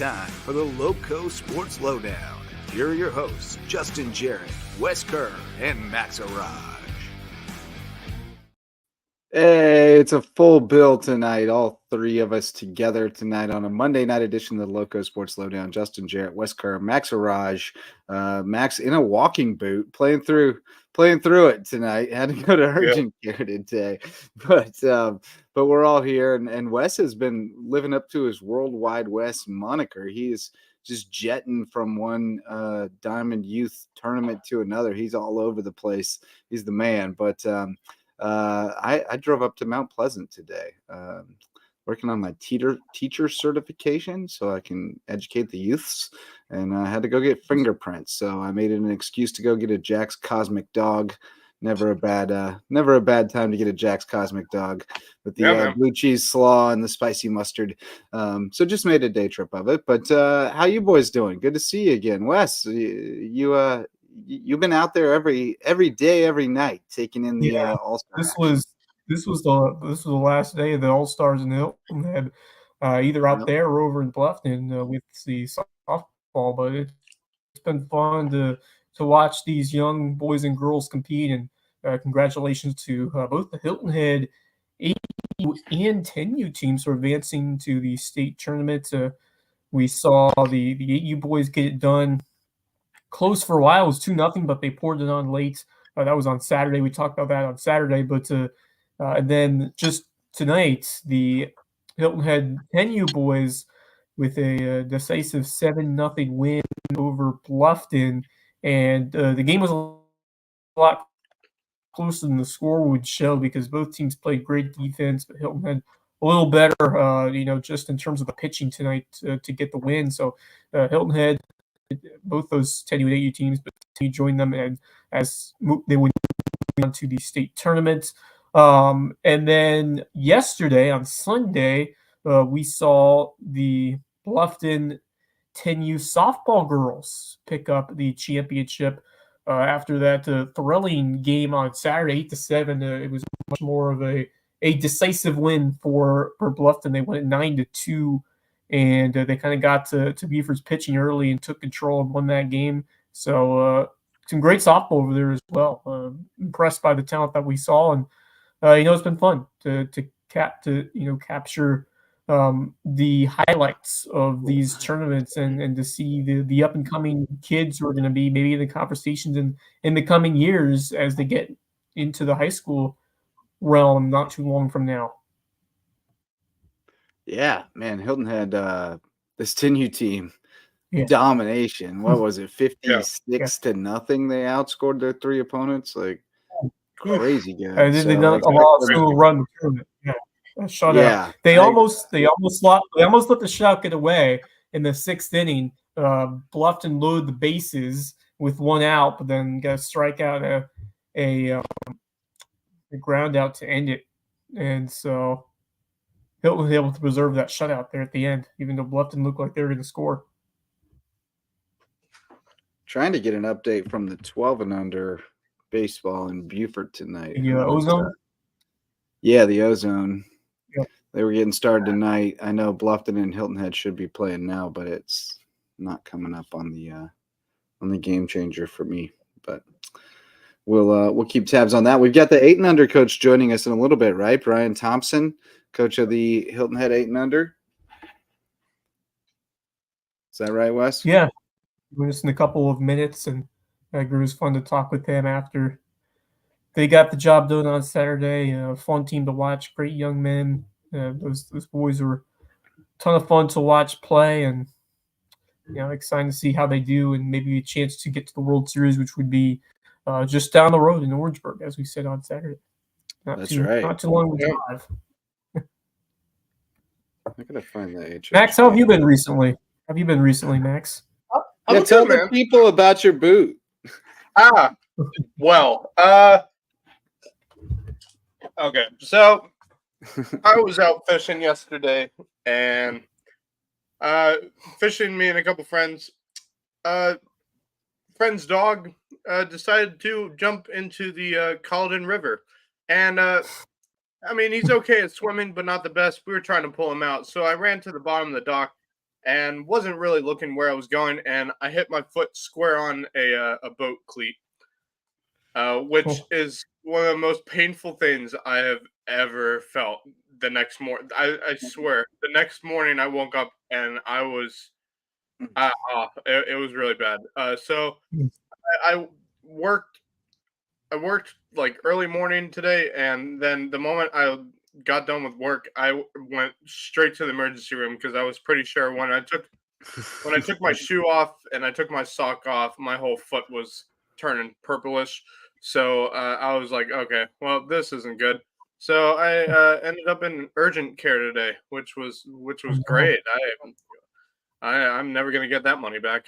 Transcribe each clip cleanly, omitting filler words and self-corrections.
time for the Loco Sports Lowdown. Here are your hosts, Justin Jarrett, Wes Kerr, and Max Arraj. Hey, it's a full bill tonight. All three of us together tonight on a Monday night edition of the Loco Sports Lowdown. Justin Jarrett, Wes Kerr, Max Arraj. Max in a walking boot, playing through it tonight. Had to go to urgent care today, but we're all here, and Wes has been living up to his Worldwide Wes moniker. He is just jetting from one Diamond Youth tournament to another. He's all over the place. He's the man, but. I drove up to Mount Pleasant today, working on my teacher certification so I can educate the youths, and I had to go get fingerprints. So I made it an excuse to go get a Jack's Cosmic Dog. Never a bad time to get a Jack's Cosmic Dog with the blue cheese slaw and the spicy mustard. So just made a day trip of it. But how you boys doing? Good to see you again, Wes. You've been out there every day, every night, taking in the All-Star. This was the last day of the All-Stars in Hilton Head, either out there or over in Bluffton with the softball. But it's been fun to watch these young boys and girls compete, and congratulations to both the Hilton Head 8U and 10U teams for advancing to the state tournament. We saw the 8U boys get it done. Close for a while. It was 2-0, but they poured it on late. That was on Saturday. We talked about that on Saturday. But and then just tonight, the Hilton Head 10U boys with a decisive 7-0 win over Bluffton. And the game was a lot closer than the score would show because both teams played great defense, but Hilton Head a little better, just in terms of the pitching tonight to get the win. So Hilton Head, both those 10U and 8U teams, but you join them, and as they would move on to the state tournament. And then yesterday on Sunday, we saw the Bluffton 10U softball girls pick up the championship after that thrilling game on Saturday, 8-7. It was much more of a decisive win for Bluffton. They went 9-2. And they kind of got to Beaver's pitching early and took control and won that game. So some great softball over there as well. Impressed by the talent that we saw, and it's been fun to capture the highlights of these tournaments and to see the up and coming kids who are going to be maybe in the conversations in the coming years as they get into the high school realm not too long from now. Yeah, man, Hilton had this 10U team domination. What was it, 56-0? They outscored their three opponents, like crazy good. They done a lot of school run the tournament. Yeah, shutout. Yeah, they almost let the shutout get away in the sixth inning. Bluffton loaded the bases with one out, but then got a strikeout, a ground out to end it, and so Hilton was able to preserve that shutout there at the end, even though Bluffton looked like they were going to score. Trying to get an update from the 12 and under baseball in Beaufort tonight. The Ozone? Yeah, the Ozone. Yeah. They were getting started tonight. I know Bluffton and Hilton Head should be playing now, but it's not coming up on the game changer for me. But we'll keep tabs on that. We've got the 8 and under coach joining us in a little bit, right? Brian Thompson, coach of the Hilton Head 8 and under. Is that right, Wes? Yeah. We're just in a couple of minutes, and it was fun to talk with him after they got the job done on Saturday. Fun team to watch, great young men. Those boys were a ton of fun to watch play, and excited to see how they do, and maybe a chance to get to the World Series, which would be just down the road in Orangeburg, as we said on Saturday. Not too long to drive. I gotta find that. Max, how have you been recently? Max? Tell the people about your boot. Okay. So I was out fishing yesterday, and fishing, me and a couple friends. Friend's dog decided to jump into the Caledon River, and he's okay at swimming, but not the best. We were trying to pull him out, so I ran to the bottom of the dock, and wasn't really looking where I was going, and I hit my foot square on a boat cleat, which is one of the most painful things I have ever felt. The next morning, I swear, the next morning I woke up and I was, it was really bad. So I worked I worked like early morning today, and then the moment I got done with work, went straight to the emergency room because I was pretty sure when I took my shoe off and I took my sock off, my whole foot was turning purplish. So I was like, okay, well, this isn't good. So I ended up in urgent care today, which was great. I'm never gonna get that money back.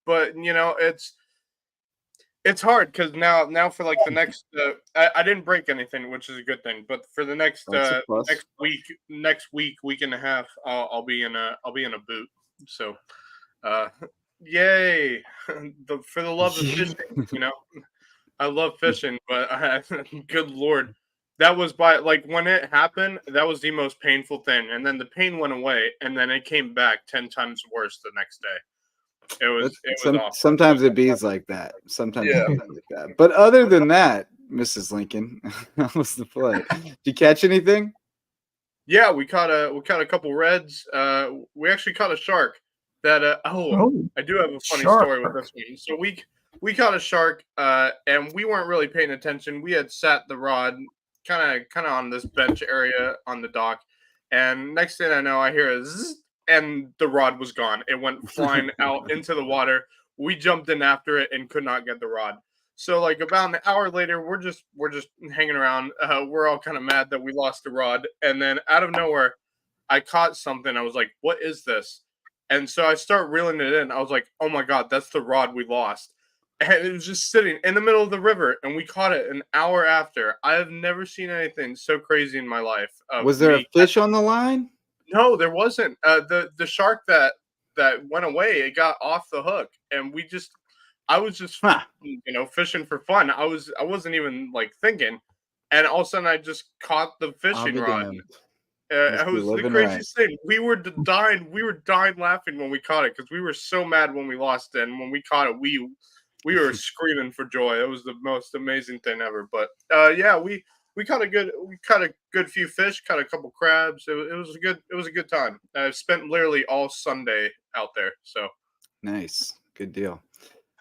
But it's hard because now for like the next I didn't break anything, which is a good thing. But for the next week and a half, I'll be in a boot. So, yay! For the love of fishing, I love fishing, but good Lord, that was when it happened, that was the most painful thing. And then the pain went away, and then it came back 10 times worse the next day. It was awful. Sometimes it bees like that. Sometimes it bees like that. But other than that, Mrs. Lincoln, that was the play. Did you catch anything? Yeah, we caught a couple reds. We actually caught a shark. That I do have a funny story with this one. So we caught a shark, and we weren't really paying attention. We had sat the rod kind of on this bench area on the dock, and next thing I know, I hear a zzz, and the rod was gone. It went flying out into the water. We jumped in after it and could not get the rod. So like about an hour later, we're just hanging around. We're all kind of mad that we lost the rod, and then out of nowhere, I caught something. I was like, "What is this?" And so I start reeling it in. I was like, "Oh my God, that's the rod we lost." And it was just sitting in the middle of the river, and we caught it an hour after. I have never seen anything so crazy in my life. Was there a fish on the line? No, there wasn't. The shark that went away, it got off the hook, and I was just fishing for fun. I wasn't even like thinking, and all of a sudden I just caught the fishing rod. It was the craziest thing. We were dying laughing when we caught it because we were so mad when we lost it, and when we caught it, we were screaming for joy. It was the most amazing thing ever. But we caught a good few fish, caught a couple crabs. It was a good time. I spent literally all Sunday out there. So nice, good deal.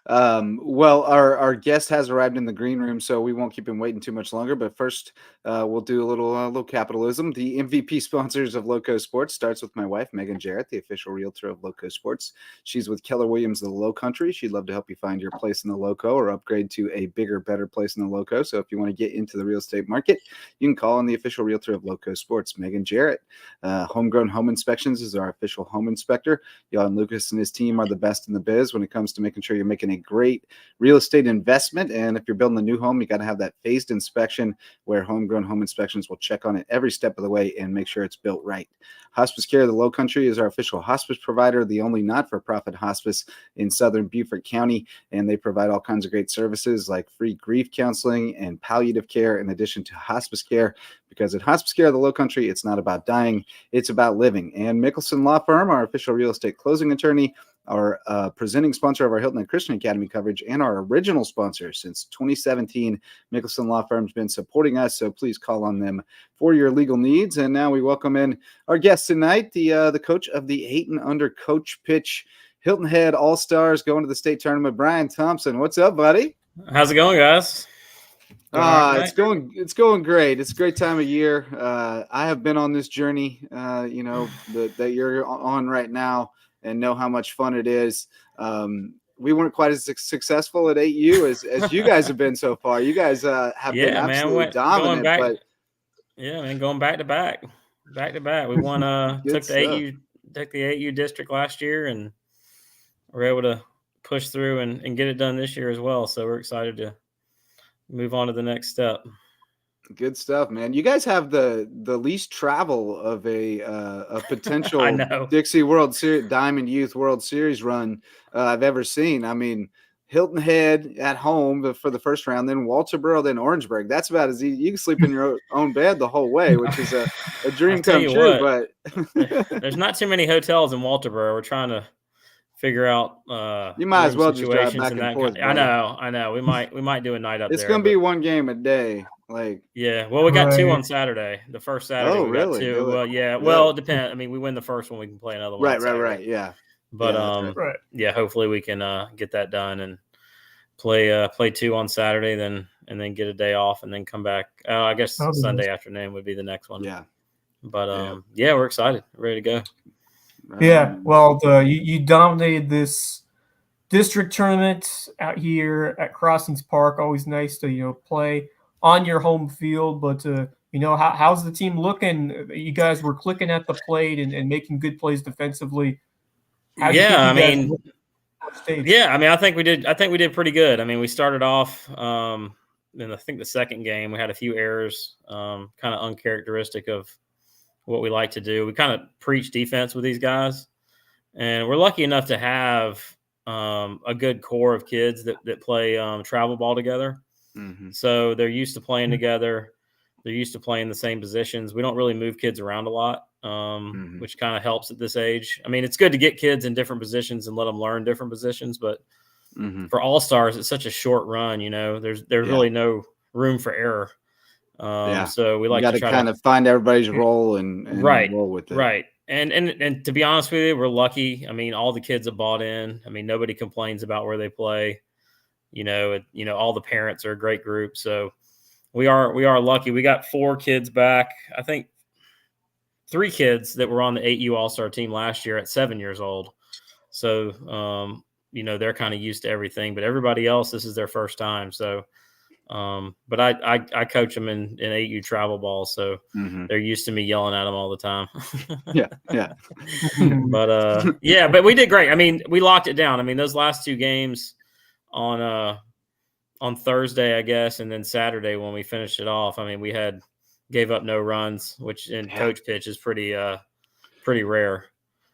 Well, our guest has arrived in the green room, so we won't keep him waiting too much longer. But first, we'll do a little capitalism. The MVP sponsors of LowcoSports starts with my wife, Megan Jarrett, the official realtor of LowcoSports. She's with Keller Williams, the Low Country. She'd love to help you find your place in the Lowco or upgrade to a bigger, better place in the Lowco. So if you want to get into the real estate market, you can call on the official realtor of LowcoSports, Megan Jarrett. Homegrown Home Inspections is our official home inspector. Jan Lucas and his team are the best in the biz when it comes to making sure you're making a great real estate investment. And if you're building a new home, you got to have that phased inspection where Homegrown Home Inspections will check on it every step of the way and make sure it's built right. Hospice Care of the Low Country is our official hospice provider, the only not-for-profit hospice in Southern Beaufort County. And they provide all kinds of great services like free grief counseling and palliative care in addition to hospice care. Because at Hospice Care of the Low Country, it's not about dying, it's about living. And Mickelson Law Firm, our official real estate closing attorney, our presenting sponsor of our Hilton Head Christian Academy coverage, and our original sponsor since 2017. Mickelson Law Firm's been supporting us, so please call on them for your legal needs. And now we welcome in our guest tonight, the coach of the 8-and-under coach pitch Hilton Head All-Stars going to the state tournament, Brian Thompson. What's up, buddy? How's it going, guys? It's going great. It's a great time of year. I have been on this journey, that you're on right now, and know how much fun it is. We weren't quite as successful at 8U as you guys have been so far. You guys have been absolutely dominant. Going back to back. We won. took the 8U district last year, and we're able to push through and get it done this year as well. So we're excited to move on to the next step. Good stuff, man. You guys have the least travel of a potential Dixie World Series, Diamond Youth World Series run I've ever seen. I mean, Hilton Head at home for the first round, then Walterboro, then Orangeburg. That's about as easy. You can sleep in your own bed the whole way, which is a dream come true. But there's not too many hotels in Walterboro. We're trying to figure out you might as well just drive back and forth. I know. We might do a night up there. It's gonna be one game a day. Yeah. Well, we got 2 on Saturday. The first Saturday we got 2. Really? Well, yeah. Well, it depends. I mean, we win the first one, we can play another one. Right. Yeah. But yeah, hopefully we can get that done and play 2 on Saturday, and then get a day off and then come back. I guess Sunday afternoon would be the next one. Yeah. But yeah, we're excited, ready to go. Yeah. Well, you dominated this district tournament out here at Crossings Park. Always nice to play on your home field, but how's the team looking? You guys were clicking at the plate and making good plays defensively. I think we did pretty good. I mean, we started off in I think the second game we had a few errors, kind of uncharacteristic of what we like to do. We kind of preach defense with these guys, and we're lucky enough to have a good core of kids that play travel ball together. Mm-hmm. So they're used to playing together. They're used to playing the same positions. We don't really move kids around a lot, which kind of helps at this age. I mean, it's good to get kids in different positions and let them learn different positions, but for all-stars, it's such a short run, there's really no room for error. So we like to try kind of find everybody's role and roll with it. Right. And to be honest with you, we're lucky. I mean, all the kids have bought in. I mean, nobody complains about where they play. All the parents are a great group. So we are lucky. We got 4 kids back. I think 3 kids that were on the 8U All-Star team last year at 7 years old. So, they're kind of used to everything, but everybody else, this is their first time. So, but I coach them in 8U travel ball. So they're used to me yelling at them all the time. Yeah. But we did great. I mean, we locked it down. I mean, those last 2 games on Thursday, I guess, and then Saturday when we finished it off, I mean, we gave up no runs, which in coach pitch is pretty rare.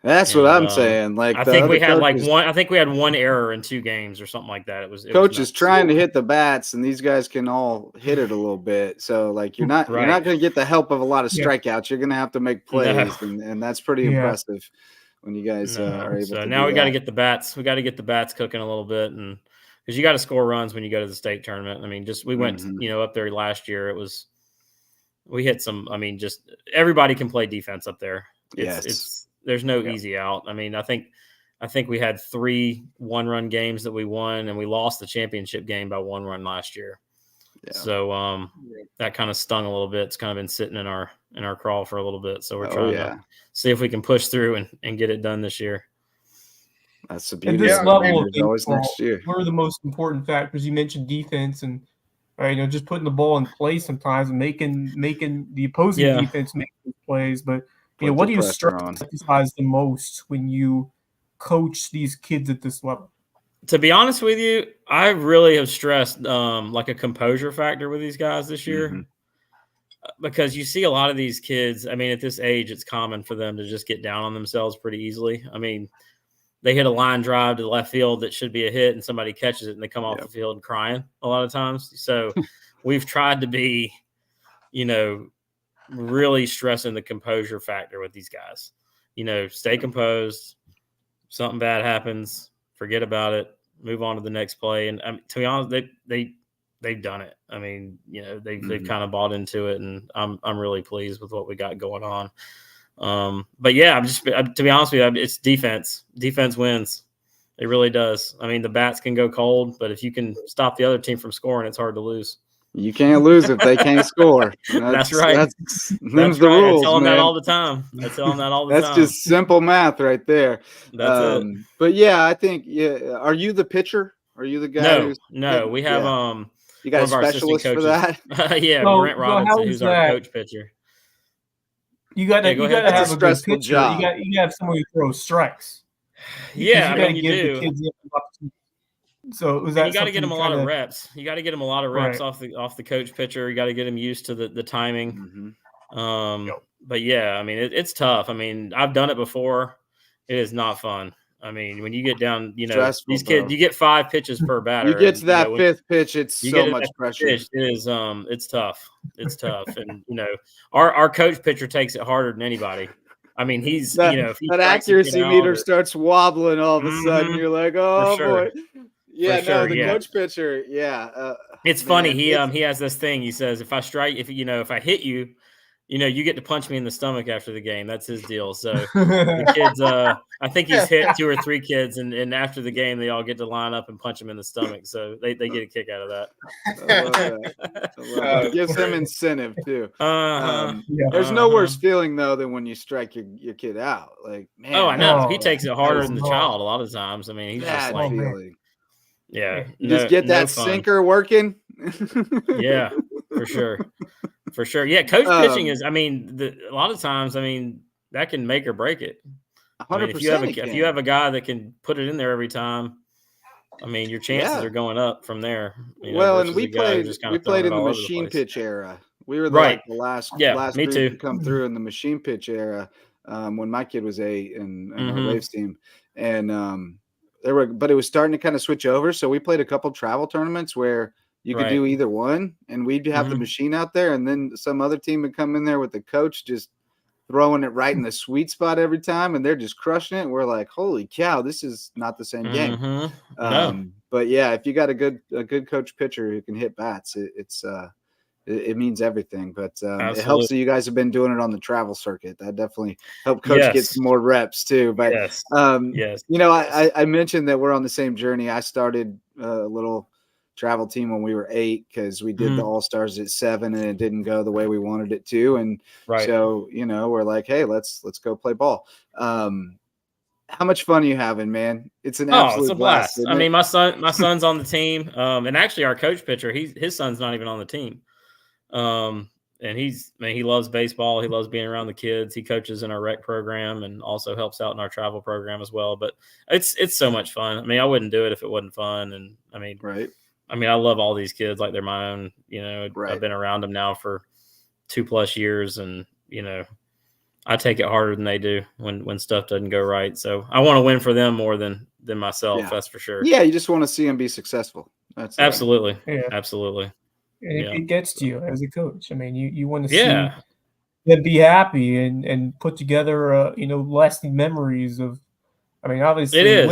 That's what I'm saying. I think we had one error in 2 games or something like that. It was coaches trying to hit the bats, and these guys can all hit it a little bit. So you're not going to get the help of a lot of strikeouts. You're going to have to make plays, and that's pretty impressive when you guys are able. So now we got to get the bats. We got to get the bats cooking a little bit, and because you got to score runs when you go to the state tournament. I mean, we went up there last year. We hit some. I mean, just everybody can play defense up there. There's no easy out. I mean, I think we had 3 1-run games that we won, and we lost the championship game by 1 run last year. Yeah. So that kind of stung a little bit. It's kind of been sitting in our crawl for a little bit. So we're trying to see if we can push through and get it done this year. That's the beauty. At this level of always next year. What are the most important factors? You mentioned defense and just putting the ball in play sometimes and making the opposing defense make those plays, but what do you emphasize the most when you coach these kids at this level? To be honest with you, I really have stressed a composure factor with these guys this year, because you see a lot of these kids. I mean, at this age, it's common for them to just get down on themselves pretty easily. I mean, they hit a line drive to the left field that should be a hit, and somebody catches it, and they come off the field crying a lot of times. So we've tried to be, really stressing the composure factor with these guys. Stay composed. Something bad happens, forget about it, move on to the next play. And to be honest, they've done it. I mean, they've kind of bought into it, and I'm really pleased with what we got going on. But yeah, to be honest with you, it's defense. Defense wins. It really does. I mean, the bats can go cold, but if you can stop the other team from scoring, it's hard to lose. You can't lose if they can't score. That's right. That's the rules. I tell them that all the time. That's just simple math right there. That's it. But yeah, I think Are you the pitcher? Are you the guy? No. We have you got a specialist for that? Brent Robinson, who's our coach pitcher. You got to have a good pitcher. Job. You got to have someone who throws strikes. Yeah, you do. The kids So was that you got to get them a lot of reps. You got to get them a lot of reps off the coach pitcher. You got to get them used to the timing. But yeah, I mean it's tough. I mean I've done it before. It is not fun. I mean, when you get down, Stressful, these kids, bro. you get 5 pitches per batter. You get to that when fifth pitch, it's you so get much that pressure. pitch, it is, it's tough. It's tough. And, our coach pitcher takes it harder than anybody. I mean, he's, if he that strikes a kid accuracy out meter or- starts wobbling all of a sudden. You're like, oh sure. boy. Yeah, For sure, the coach pitcher. Yeah. It's funny. He has this thing. He says, if I I hit you, you get to punch me in the stomach after the game. That's his deal. So the kids, I think he's hit 2 or 3 kids, and after the game, they all get to line up and punch him in the stomach. So they get a kick out of that. I love that. It gives them incentive too. There's no Uh-huh. worse feeling though than when you strike your kid out. Like, man. Oh, I know. no, He takes it harder that than is the not- child a lot of times. I mean, he's just Bad like, feeling. you Just get that fun. sinker working. Yeah, for sure. For sure. Yeah, coach pitching is, a lot of times, that can make or break it. 100%. If you have a guy that can put it in there every time, your chances are going up from there. And we played in the machine machine pitch era. We were Right. the last me group too. to come through in the machine pitch era when my kid was 8 and our Waves team. And but it was starting to kind of switch over. So we played a couple travel tournaments where you could do either one, and we'd have the machine out there, and then some other team would come in there with the coach just throwing it right in the sweet spot every time, and they're just crushing it. And we're like, holy cow, this is not the same game. No. But yeah, if you got a good coach pitcher who can hit bats, it means everything. But it helps that you guys have been doing it on the travel circuit. That definitely helped coach get some more reps too. But yes. I mentioned that we're on the same journey. I started a little travel team when we were 8 because we did the All-Stars at 7 and it didn't go the way we wanted it to. And so, we're like, hey, let's go play ball. How much fun are you having, man? It's an absolute it's a blast. blast. My son's on the team. And actually our coach pitcher, his son's not even on the team. And he loves baseball. He loves being around the kids. He coaches in our rec program and also helps out in our travel program as well. But it's so much fun. I wouldn't do it if it wasn't fun. And I love all these kids like they're my own. I've been around them now for 2+ years, and I take it harder than they do when stuff doesn't go right. So I want to win for them more than myself. Yeah. That's for sure. Yeah, you just want to see them be successful. That's absolutely, Yeah. absolutely. And it gets to you as a coach. You want to see Yeah. them be happy and put together, lasting memories of. Obviously, It is.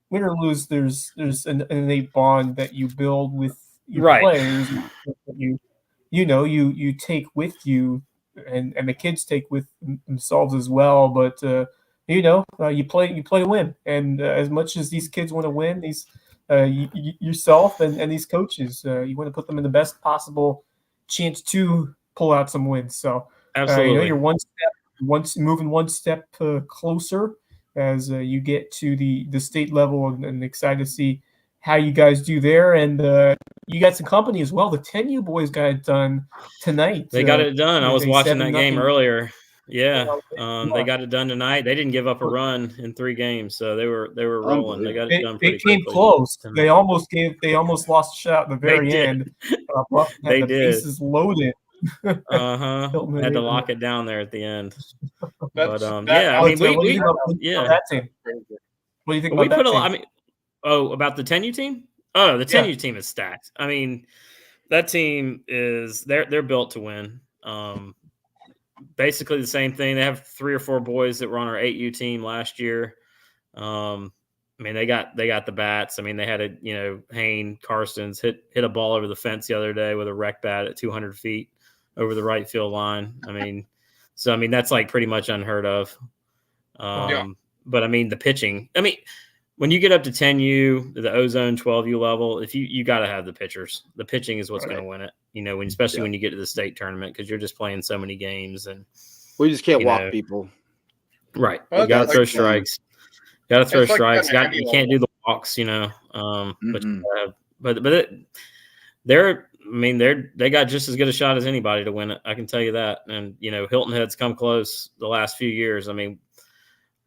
Win or lose, there's an innate bond that you build with your Right. players. That you take with you, and the kids take with themselves as well. But you play to win, and as much as these kids want to win, these yourself and these coaches, you want to put them in the best possible chance to pull out some wins. So Absolutely. you're moving one step closer as you get to the state level, and excited to see how you guys do there. And you got some company as well. The 10U boys got it done tonight. They got it done. I was watching that game 7-0. earlier. Yeah. They got it done tonight. They didn't give up a run in 3 games, so they were rolling. They got it done pretty They came quickly close. tonight. They almost lost a shot at the very end. They the did. bases loaded. Had to lock it down there at the end. That's- But that- What do you think about that team? What do you think we about put that a team? lot. About the 10U team? Oh, the 10U team is stacked. That team they're built to win. Basically the same thing. They have 3 or 4 boys that were on our 8U team last year. They got the bats. They had Hayne Karstens hit a ball over the fence the other day with a rec bat at 200 feet over the right field line. That's like pretty much unheard of. But the pitching. When you get up to 10U, the Ozone 12U level, if you got to have the pitchers. The pitching is what's going to win it. Especially when you get to the state tournament, because you're just playing so many games, and we just can't walk people. Right, Well, you got to throw strikes. Got to throw It's like strikes. an You can't do the walks. But they got just as good a shot as anybody to win it. I can tell you that. And Hilton Head's come close the last few years.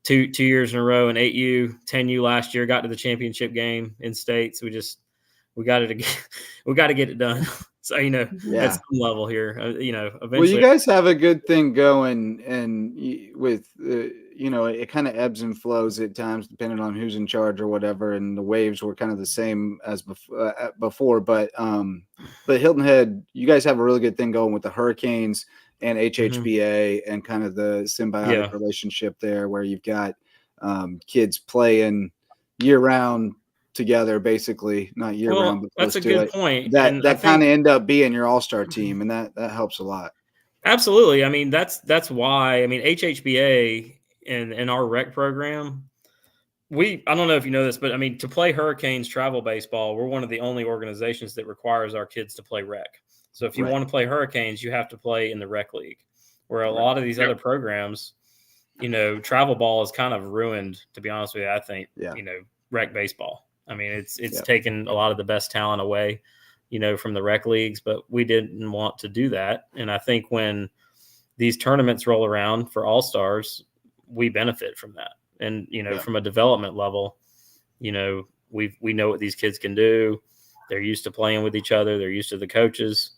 2 years in a row in 8U, 10U last year got to the championship game in states. We we got to get it done. So, at some level here, eventually. Well, you guys have a good thing going, and with, it kind of ebbs and flows at times depending on who's in charge or whatever. And the waves were kind of the same as before. But Hilton Head, you guys have a really good thing going with the Hurricanes and HHBA and kind of the symbiotic relationship there, where you've got kids playing year round together, basically, not year round. But that's a good point. That kind of end up being your all-star team, and that helps a lot. Absolutely. I mean, that's why. I mean, HHBA and our rec program, I don't know if you know this, but I mean, to play Hurricanes travel baseball, we're one of the only organizations that requires our kids to play rec. So if you want to play Hurricanes, you have to play in the rec league, where a lot of these other programs, travel ball is kind of ruined, to be honest with you, I think, rec baseball. I mean, it's taken a lot of the best talent away, from the rec leagues, but we didn't want to do that. And I think when these tournaments roll around for all-stars, we benefit from that. And, from a development level, we know what these kids can do. They're used to playing with each other. They're used to the coaches.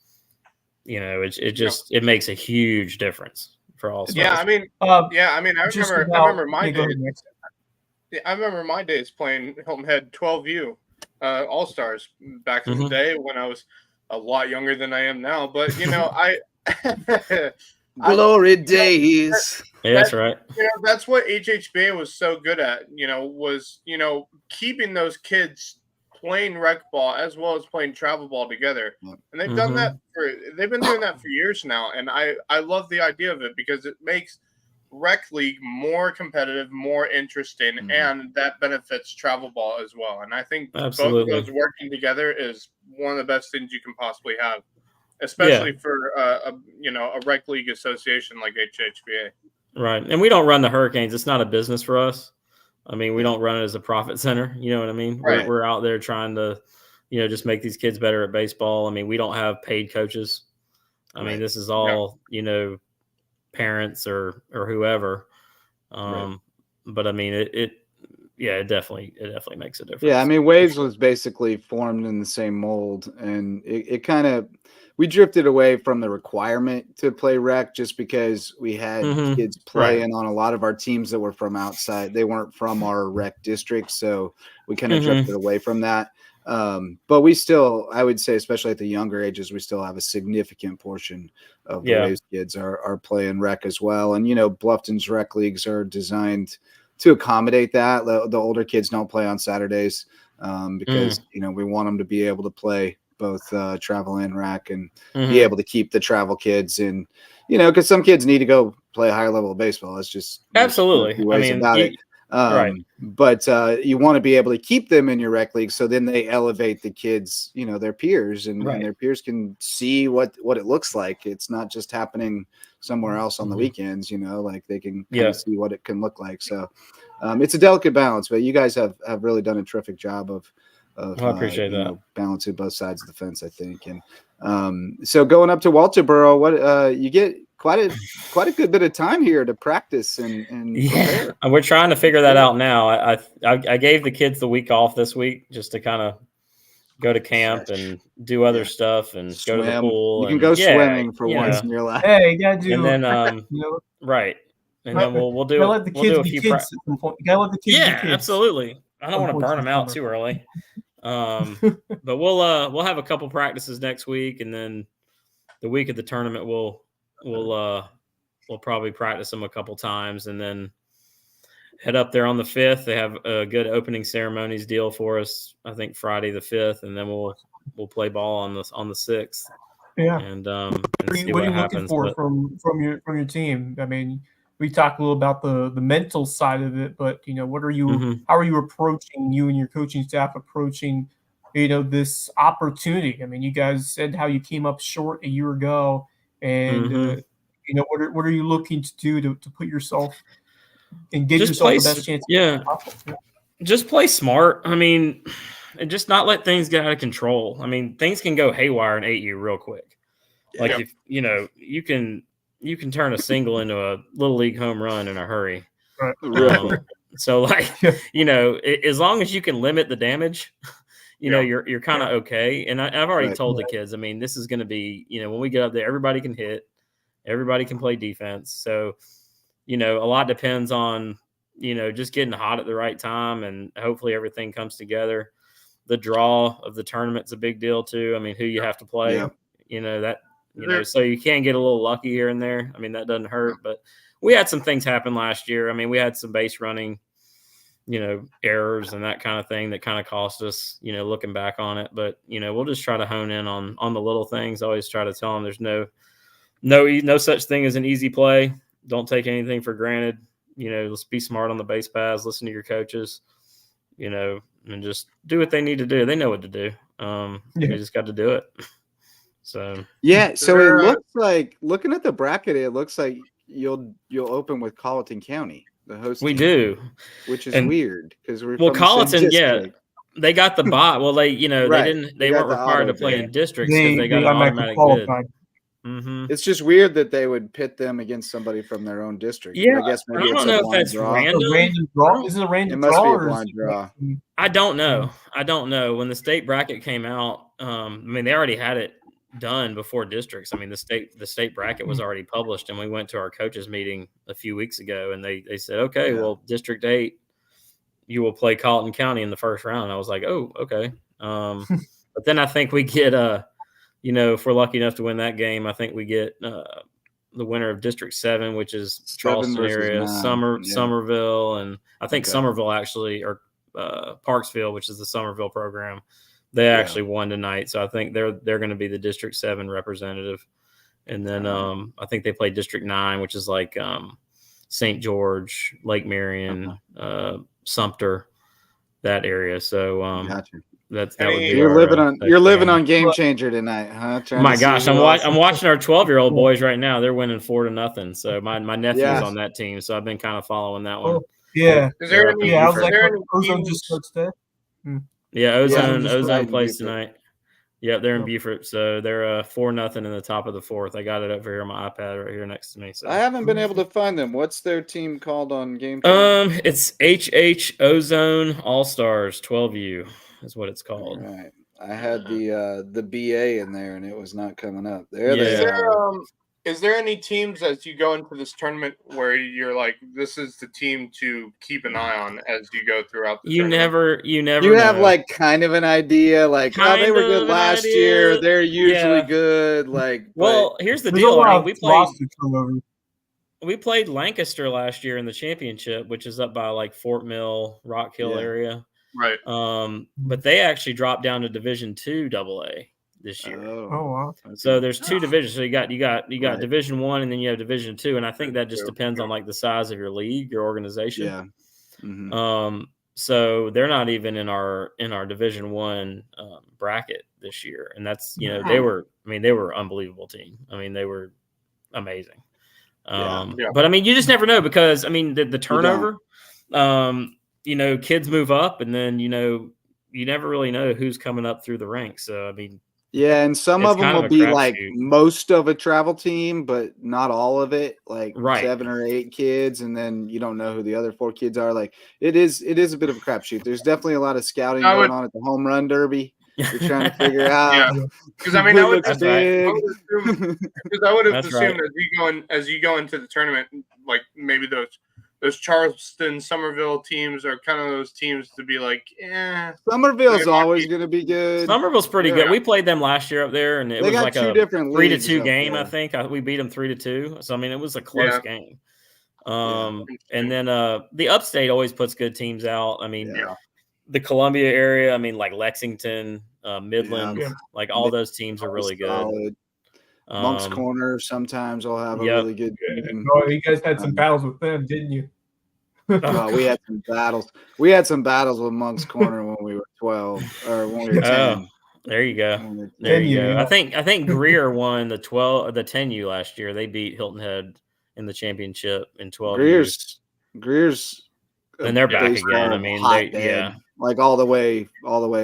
It makes a huge difference for all stars. Yeah, I mean, I remember my days. I remember my days playing Hilton Head 12U All Stars back in the day when I was a lot younger than I am now. But glory days. That's right. That's what HHBA was so good at. Was keeping those kids playing rec ball as well as playing travel ball together, and they've done that they've been doing that for years now, and I love the idea of it because it makes rec league more competitive, more interesting, and that benefits travel ball as well. And I think both of those working together is one of the best things you can possibly have, especially for a rec league association like HHBA. Right, and we don't run the Hurricanes. It's not a business for us. I mean, we don't run it as a profit center. You know what I mean? Right. We're out there trying to, just make these kids better at baseball. I mean, we don't have paid coaches. I mean, this is all, parents or whoever. But I mean, it definitely makes a difference. Yeah. I mean, Waves was basically formed in the same mold, and it kind of, we drifted away from the requirement to play rec just because we had kids playing on a lot of our teams that were from outside. They weren't from our rec district. So we kind of drifted away from that. But we still, I would say, especially at the younger ages, we still have a significant portion of the Waves kids are playing rec as well. And, Bluffton's rec leagues are designed to accommodate that. The older kids don't play on Saturdays because, we want them to be able to play both travel and rec and be able to keep the travel kids in, because some kids need to go play a higher level of baseball. It's just absolutely it. But you want to be able to keep them in your rec league, so then they elevate the kids, their peers, and their peers can see what it looks like. It's not just happening somewhere else on the weekends, like they can kind of see what it can look like. So it's a delicate balance, but you guys have really done a terrific job of I appreciate that. Balancing both sides of the fence, I think. And so going up to Walterboro, what you get quite a good bit of time here to practice and prepare. We're trying to figure that out now. I gave the kids the week off this week just to kind of go to camp and do other stuff and go to the pool. You can go swimming for once in your life. Hey, you gotta do. And then right. And then we'll do. Let the kids be kids at some point. You gotta let the kids be kids. Absolutely. I don't want to burn them out too early. But we'll have a couple practices next week, and then the week of the tournament we'll probably practice them a couple times, and then head up there on the 5th. They have a good opening ceremonies deal for us, I think Friday the 5th, and then we'll play ball on the 6th. Yeah. And see what are you looking for from your team? I mean, we talked a little about the mental side of it, but what are you? How are you approaching? You and your coaching staff approaching, this opportunity? I mean, you guys said how you came up short a year ago, and what are you looking to do to put yourself and give yourself the best chance? Just play smart. I mean, and just not let things get out of control. I mean, things can go haywire in 8U real quick. Like if you can turn a single into a little league home run in a hurry. Right. So as long as you can limit the damage, you know, you're kind of okay. And I've already told the kids, I mean, this is going to be, you know, when we get up there, everybody can hit, everybody can play defense. So, you know, a lot depends on, you know, just getting hot at the right time, and hopefully everything comes together. The draw of the tournament's a big deal too. I mean, who you have to play, you know, that, you know, so you can get a little lucky here and there. I mean, that doesn't hurt, but we had some things happen last year. I mean, we had some base running, you know, errors and that kind of thing that kind of cost us, you know, looking back on it. But, you know, we'll just try to hone in on the little things. I always try to tell them there's no such thing as an easy play. Don't take anything for granted. You know, let's be smart on the base paths, listen to your coaches, you know, and just do what they need to do. They know what to do. They just got to do it. So so it looks like, looking at the bracket, it looks like you'll open with Colleton County, the host. We do, which is weird because we're Colleton. They got the bye. Well, they, you know, they weren't required to play in districts because they got an automatic bid. Mm-hmm. It's just weird that they would pit them against somebody from their own district. Yeah, I guess maybe I don't know if that's random. Is it a random draw? It must be a blind draw. I don't know. When the state bracket came out, I mean, they already had it done before districts. I mean, the state bracket was already published, and we went to our coaches meeting a few weeks ago, and they said, okay, well, District 8, you will play Colleton County in the first round. I was like, oh, okay. But then I think we get you know, if we're lucky enough to win that game, I think we get the winner of District 7, which is Charleston area, Somerville, and I think Somerville actually, or Parksville, which is the Somerville program, they actually won tonight. So I think they're going to be the District 7 representative. And then I think they play District 9, which is like St. George, Lake Marion, Sumter, that area. So that would be you're living on Game Changer tonight, huh? My gosh, I'm watching our 12-year-old boys right now. They're winning 4-0. So my nephew's on that team, so I've been kind of following that one. Yeah. Is there any? I was like, Ozone just starts there. Yeah, Ozone plays tonight. Yep, they're in Beaufort, so they're 4-0 in the top of the fourth. I got it up here on my iPad right here next to me. So I haven't been able to find them. What's their team called on Game Changer? It's HH Ozone All Stars 12U is what it's called. All right. I had the BA in there, and it was not coming up. Is there any teams as you go into this tournament where you're like, this is the team to keep an eye on as you go throughout the tournament? You never you have like kind of an idea, like, they were good last year. They're usually good. Like, well, here's the deal. I mean, we played Lancaster last year in the championship, which is up by like Fort Mill, Rock Hill area. Right. But they actually dropped down to Division II AA this year. Oh wow. So there's two divisions. So you got Division 1 and then you have Division 2, and I think that just depends on like the size of your league, your organization. Yeah. Mm-hmm. So they're not even in our Division 1 bracket this year, and that's, you know, they were an unbelievable team. I mean, they were amazing. But I mean, you just never know, because I mean the turnover. You know, kids move up, and then, you know, you never really know who's coming up through the ranks. So I mean, and some of them will be like most of a travel team, but not all of it, like 7 or 8 kids, and then you don't know who the other 4 kids are. Like it is a bit of a crapshoot. There's definitely a lot of scouting going on at the home run derby. You're trying to figure out. Because I mean, I would assume that as you go into the tournament, like maybe those Charleston, Somerville teams are kind of those teams to be like, Somerville's always going to be good. Somerville's pretty good. We played them last year up there, and it was like a 3-2 game. I think we beat them 3-2. So I mean, it was a close game. And then the Upstate always puts good teams out. I mean, the Columbia area. I mean, like Lexington, Midland, like all those teams are really good. Monk's Corner sometimes will have a really good team. Oh, you guys had some battles with them, didn't you? We had some battles. We had some battles with Monk's Corner when we were 12 or when we were 10. There you go. There you go. I think Greer won the 10U last year. They beat Hilton Head in the championship in 12 years. Greer's and they're back again. I mean, like all the way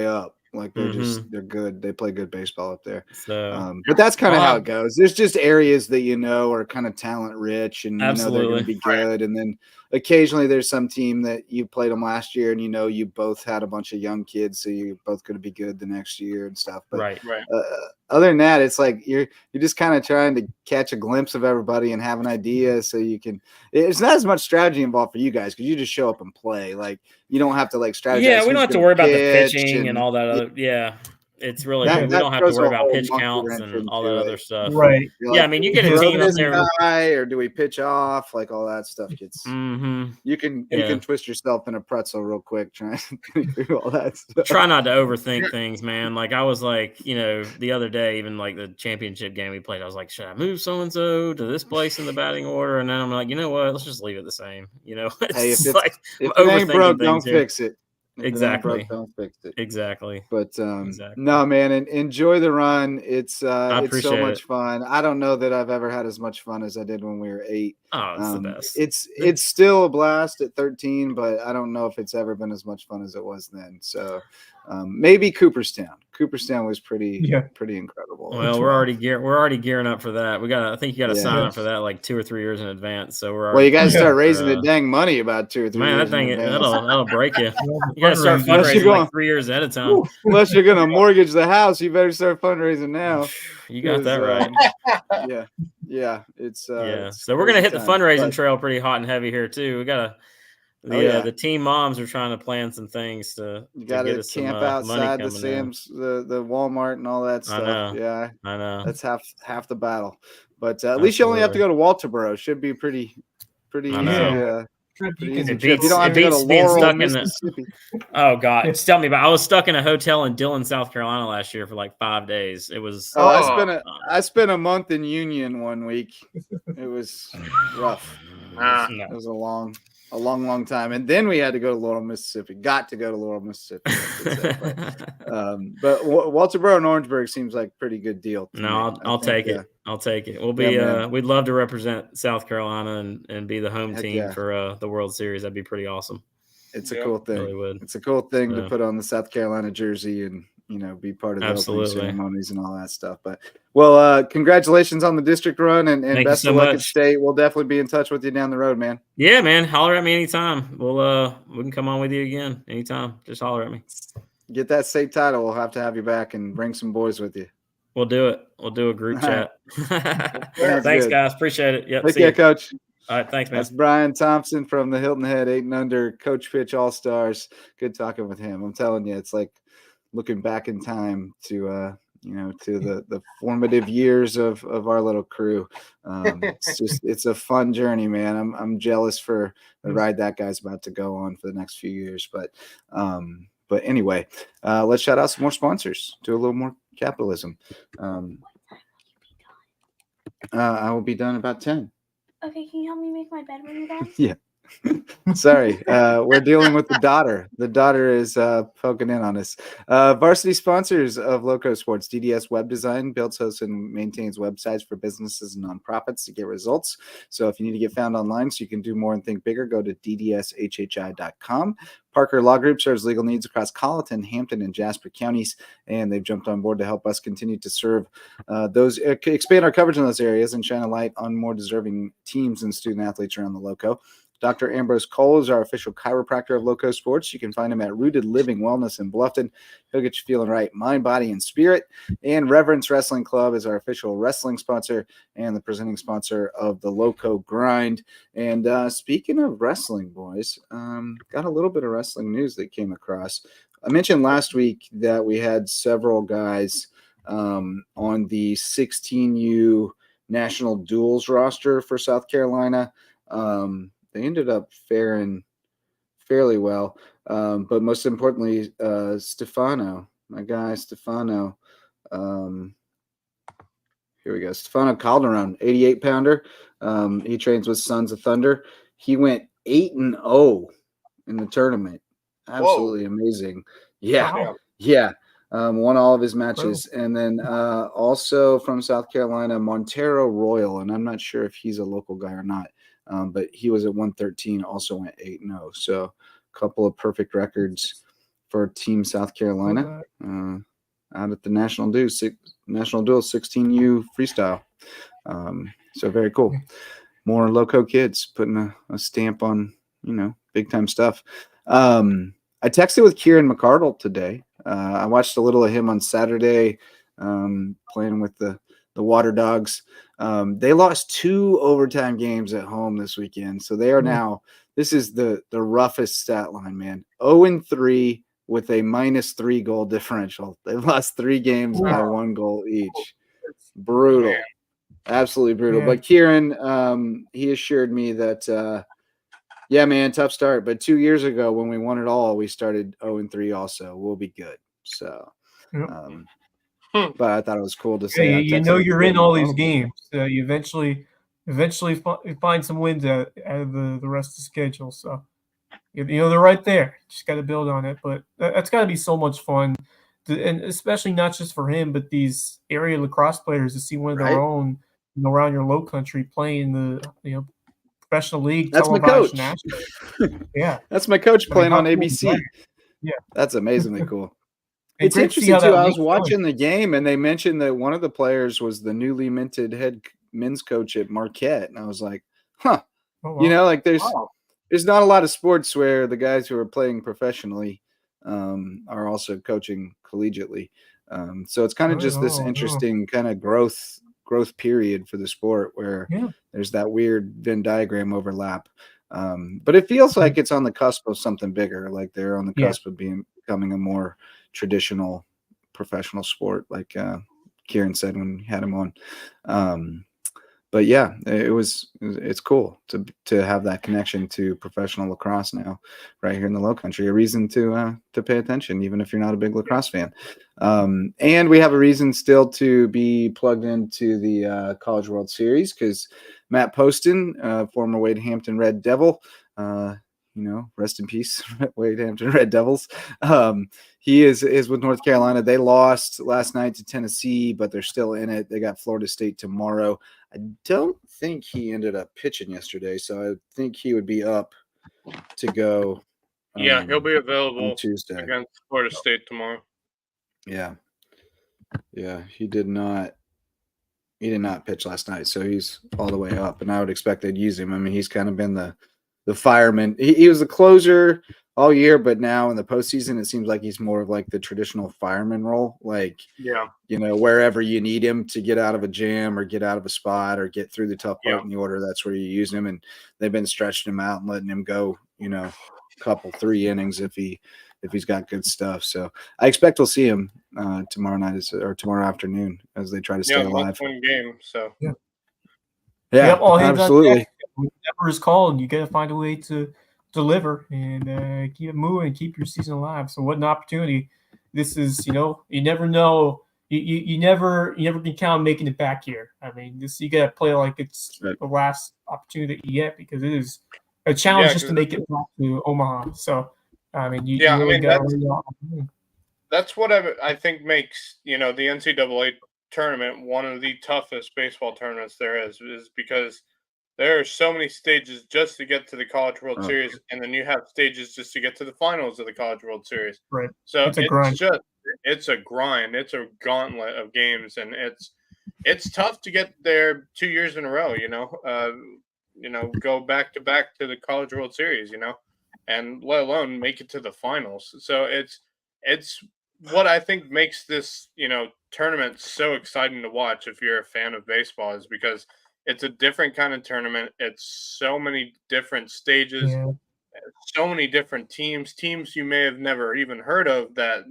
up. Like they're good. They play good baseball up there. So, but that's kind of how it goes. There's just areas that are kind of talent rich, and they're going to be good. And then occasionally there's some team that you played them last year and you both had a bunch of young kids, so you're both going to be good the next year and stuff. But right. Other than that, it's like you're just kind of trying to catch a glimpse of everybody and have an idea, so you can. It's not as much strategy involved for you guys because you just show up and play. Like you don't have to strategize. Yeah, we don't have to worry about the pitching and all that other. Yeah. It's really we don't have to worry about pitch counts and all that other stuff. Right. Yeah, I mean, you get a team up there. Or do we pitch off? Like all that stuff gets. You can twist yourself in a pretzel real quick trying to think through all that stuff. Try not to overthink things, man. Like I was like, the other day, even like the championship game we played, I was like, should I move so and so to this place in the batting order? And then I'm like, you know what? Let's just leave it the same. Hey, if it ain't broke, don't fix it. Exactly. Don't fix it. Exactly. But no, man, and enjoy the run. It's so much fun. I don't know that I've ever had as much fun as I did when we were 8. Oh, it's the best. It's still a blast at 13, but I don't know if it's ever been as much fun as it was then. So maybe Cooperstown. Cooperstown was pretty incredible. Well, we're already gearing up for that. I think you got to sign up for that like 2 or 3 years in advance. So you got to start raising the dang money about 2 or 3 years. Man, that thing that'll break you. You got to start fundraising like 3 years ahead of time. Unless you're gonna mortgage the house, you better start fundraising now. You got that right. Yeah. It's So we're gonna hit the fundraising trail pretty hot and heavy here too. We gotta. The team moms are trying to plan some things to get us camp outside the Sam's, the Walmart and all that stuff. I know. That's half the battle. But at least you only have to go to Walterboro. Should be pretty easy. It beats being stuck in the. Oh God! Just tell me about. I was stuck in a hotel in Dillon, South Carolina last year for like 5 days. It was. I spent a month in Union one week. It was rough. It was a long time, and then we had to go to Laurel, Mississippi. Got to go to Laurel, Mississippi. But Walterboro and Orangeburg seems like a pretty good deal. I'll take it. I'll take it. We'll be. We'd love to represent South Carolina and be the home team for the World Series. That'd be pretty awesome. It's a cool thing. Really would. It's a cool thing to put on the South Carolina jersey and be part of the opening ceremonies and all that stuff. But congratulations on the district run and best of luck at state. We'll definitely be in touch with you down the road, man. Yeah, man. Holler at me anytime. We can come on with you again anytime. Just holler at me. Get that state title. We'll have to have you back and bring some boys with you. We'll do it. We'll do a group chat. Thanks, guys. Appreciate it. Yep. Take care, Coach. All right, thanks, man. That's Brian Thompson from the Hilton Head 8 and Under Coach Pitch All-Stars. Good talking with him. I'm telling you, it's like looking back in time to the formative years of our little crew. It's a fun journey, man. I'm jealous for the ride that guy's about to go on for the next few years. But anyway, let's shout out some more sponsors. Do a little more capitalism. I will be done about 10. Okay, can you help me make my bed when you're done? Yeah. Sorry, we're dealing with the daughter. The daughter is poking in on us. Varsity sponsors of LowcoSports. DDS Web Design builds, hosts, and maintains websites for businesses and nonprofits to get results. So if you need to get found online so you can do more and think bigger, go to ddshhi.com. Parker Law Group serves legal needs across Colleton, Hampton, and Jasper counties, and they've jumped on board to help us continue to serve expand our coverage in those areas and shine a light on more deserving teams and student athletes around the Lowco. Dr. Ambrose Cole is our official chiropractor of LowcoSports. You can find him at Rooted Living Wellness in Bluffton. He'll get you feeling right, mind, body, and spirit. And Reverence Wrestling Club is our official wrestling sponsor and the presenting sponsor of the Lowco Grind. And speaking of wrestling, boys, got a little bit of wrestling news that came across. I mentioned last week that we had several guys on the 16U national duels roster for South Carolina. They ended up faring fairly well. But most importantly, Stefano, my guy, Stefano. Here we go. Stefano Calderon, 88-pounder. He trains with Sons of Thunder. He went 8-0 in the tournament. Absolutely amazing. Yeah. Wow. Yeah. Won all of his matches. And then also from South Carolina, Montero Royal. And I'm not sure if he's a local guy or not. But he was at 113, also went 8-0. So a couple of perfect records for Team South Carolina out at the National Duel 16U freestyle. So very cool. More Lowco kids putting a stamp on big time stuff. I texted with Kieran McCardle today. I watched a little of him on Saturday, playing with the Water Dogs. They lost 2 overtime games at home this weekend. So they are now, this is the roughest stat line, man. 0-3 with a -3 goal differential. They've lost 3 games by 1 goal each. Brutal. Man. Absolutely brutal. Yeah. But Kieran, he assured me that, yeah, man, tough start. But 2 years ago when we won it all, we started 0-3 also. We'll be good. So, but I thought it was cool to say. Yeah, you're in all these games. You eventually find some wins out of the rest of the schedule. So, they're right there. Just got to build on it. But that's got to be so much fun, and especially not just for him, but these area lacrosse players to see one of their own around your low country playing the professional league. That's my coach. Yeah, that's my coach playing on ABC. Yeah, that's amazingly cool. It's interesting too. I was watching the game, and they mentioned that one of the players was the newly minted head men's coach at Marquette, and I was like, "Huh." Oh, wow. There's not a lot of sports where the guys who are playing professionally are also coaching collegiately. So it's kind of just this interesting kind of growth period for the sport where there's that weird Venn diagram overlap. But it feels like it's on the cusp of something bigger. Like they're on the cusp of becoming a more traditional professional sport, like Kieran said when we had him on. But yeah, it's cool to have that connection to professional lacrosse now, right here in the Low Country. A reason to pay attention, even if you're not a big lacrosse fan. And we have a reason still to be plugged into the College World Series because Matt Poston, former Wade Hampton Red Devil, rest in peace, Wade Hampton Red Devils. He is with North Carolina. They lost last night to Tennessee, but they're still in it. They got Florida State tomorrow. I don't think he ended up pitching yesterday, so I think he would be up to go. Yeah, he'll be available on Tuesday against Florida State tomorrow. Yeah, he did not pitch last night, so he's all the way up, and I would expect they'd use him. I mean, he's kind of been the fireman. He was the closer all year, but now in the postseason, it seems like he's more of like the traditional fireman role. Like, wherever you need him to get out of a jam or get out of a spot or get through the tough part in the order, that's where you use him. And they've been stretching him out and letting him go, a couple 3 innings if he's got good stuff. So I expect we'll see him tomorrow night or tomorrow afternoon as they try to stay alive. Game. So absolutely. Whatever is called, you got to find a way to deliver and keep it moving, keep your season alive. So what an opportunity this is! You never know. You never can count on making it back here. I mean, you got to play like it's the last opportunity that you get because it is a challenge just to make it back to Omaha. So I mean, you really got to. That's what I think makes the NCAA tournament one of the toughest baseball tournaments there is because there are so many stages just to get to the College World Series, and then you have stages just to get to the finals of the College World Series. Right. So it's a grind. It's a grind. It's a gauntlet of games, and it's tough to get there 2 years in a row. Go back to back to the College World Series. And let alone make it to the finals. So it's what I think makes this tournament so exciting to watch if you're a fan of baseball is because it's a different kind of tournament. It's so many different stages, so many different teams you may have never even heard of that,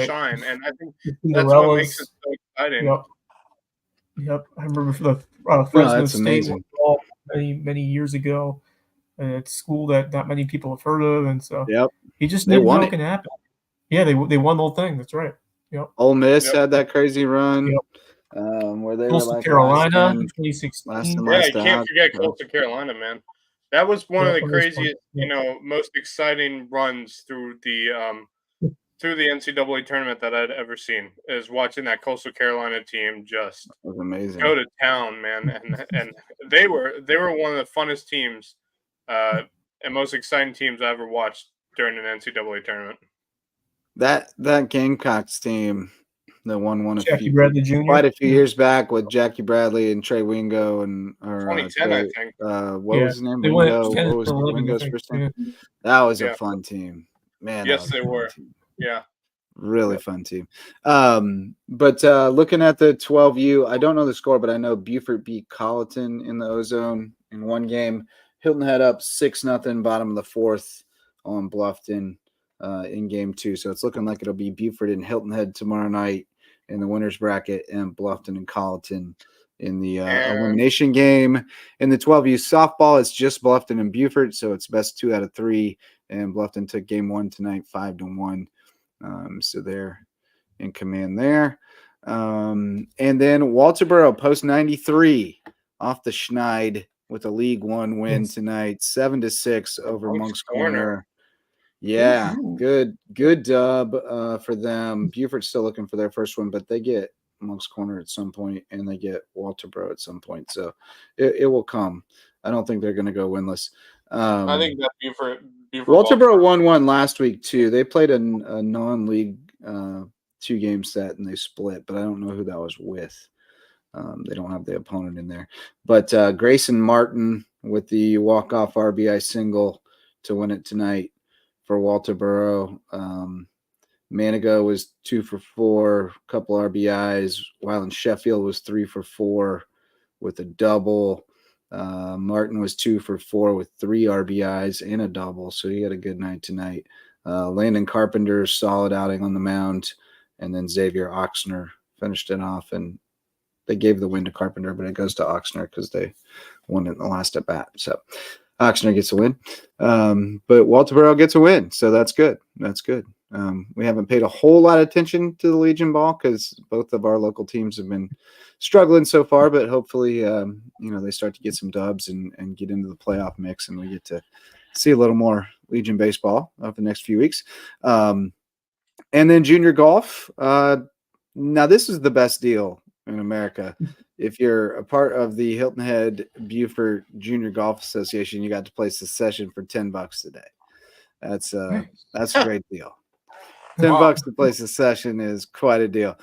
shine. And I think that's what makes it so exciting. Yep. I remember for the Fresno State many years ago. At school that not many people have heard of, and so he just never know what can happen. Yeah, they won the whole thing. That's right. Yep. Ole Miss had that crazy run. Where they Coastal were like Carolina in 2016. Yeah, you can't forget Coastal Carolina, man. That was one of the craziest, most exciting runs through the NCAA tournament that I'd ever seen. Is watching that Coastal Carolina team just was amazing. Go to town, man, and they were one of the funnest teams, and most exciting teams I ever watched during an NCAA tournament. That Gamecocks team The one Bradley quite a few years back with Jackie Bradley and Trey Wingo and 2010, I think. What was his name? They Wingo. went 10 What was 11, Wingo's first name? Yeah. That was a fun team. Man, yes, they were. Yeah. Really fun team. But looking at the 12U, I don't know the score, but I know Beaufort beat Colleton in the Ozone in one game. Hilton Head up 6-0, bottom of the fourth on Bluffton in game 2. So it's looking like it'll be Beaufort and Hilton Head tomorrow night in the winners bracket, and Bluffton and Colleton in the elimination game. In the 12U softball, it's just Bluffton and Beaufort, so it's best 2 out of 3. And Bluffton took game 1 tonight, 5-1. So they're in command there. And then Walterboro post 93 off the Schneid with a League One win tonight, 7-6 over Monk's Corner. Yeah, good dub for them. Beaufort's still looking for their first one, but they get Monk's Corner at some point, and they get Walterboro at some point. So it will come. I don't think they're going to go winless. I think that Beaufort Walterboro won one last week too. They played a non-league 2-game set and they split, but I don't know who that was with. They don't have the opponent in there. But Grayson Martin with the walk-off RBI single to win it tonight for Walterboro. Manigo was 2 for 4, a couple RBIs, while in Sheffield was 3 for 4 with a double. Martin was 2 for 4 with 3 RBIs and a double, so he had a good night tonight. Landon Carpenter, solid outing on the mound, and then Xavier Oxner finished it off, and they gave the win to Carpenter, but it goes to Oxner because they won it in the last at bat. So Oxner gets a win, but Walterboro gets a win, so that's good. That's good. We haven't paid a whole lot of attention to the Legion Ball because both of our local teams have been struggling so far, but hopefully, they start to get some dubs and get into the playoff mix, and we get to see a little more Legion baseball over the next few weeks. And then junior golf. Now, this is the best deal in America. If you're a part of the Hilton Head Beaufort Junior Golf Association, you got to play Secession for $10 today. That's a great deal. $10 to play Secession is quite a deal.